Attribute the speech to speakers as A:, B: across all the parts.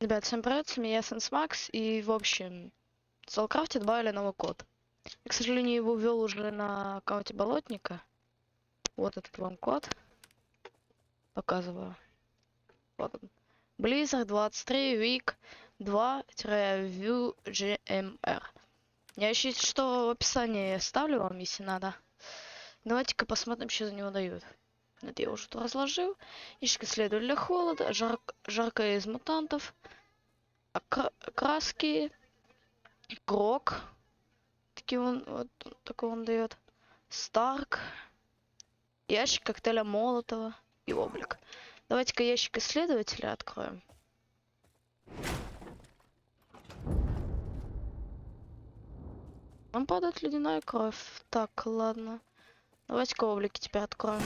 A: Ребят, всем привет, с вами я, SenseMax, и в общем, в Soulcraft добавили новый код. Я, к сожалению, его ввел уже на аккаунте Болотника. Вот этот вам код. Показываю. Вот он. Blizzard 23 Week 2-ViewGMR. Я еще что в описании ставлю вам, если надо. Давайте-ка посмотрим, что за него дают. Это я уже тут разложил. Ищик исследователь для холода, жаркое из мутантов, краски, крок. Такие он, вот такой он дает. Старк. Ящик коктейля Молотова и облик. Давайте-ка ящик исследователя откроем. Нам падает ледяная кровь. Так, ладно. Давайте-ка облики теперь откроем.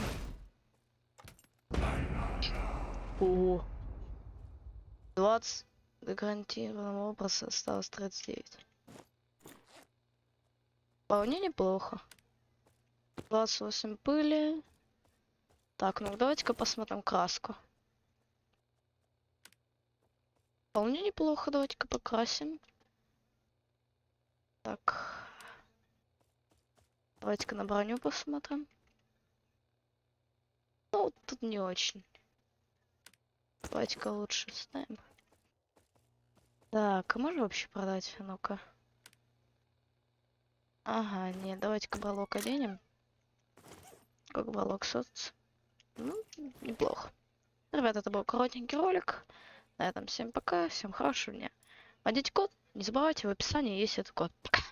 A: О, 20 гарантированного образа осталось 39. Вполне неплохо. 28 пыли. Так, ну давайте-ка посмотрим краску. Вполне неплохо, давайте-ка покрасим. Так. Давайте-ка на броню посмотрим. Ну, тут не очень. Давайте-ка лучше ставим. Так, а можно вообще продать? Ну-ка. Ага, нет, давайте-ка брелок оденем. Как брелок соц. Ну, неплохо. Ребята, это был коротенький ролик. На этом всем пока, всем хорошего дня. Вводите код, не забывайте, в описании есть этот код. Пока.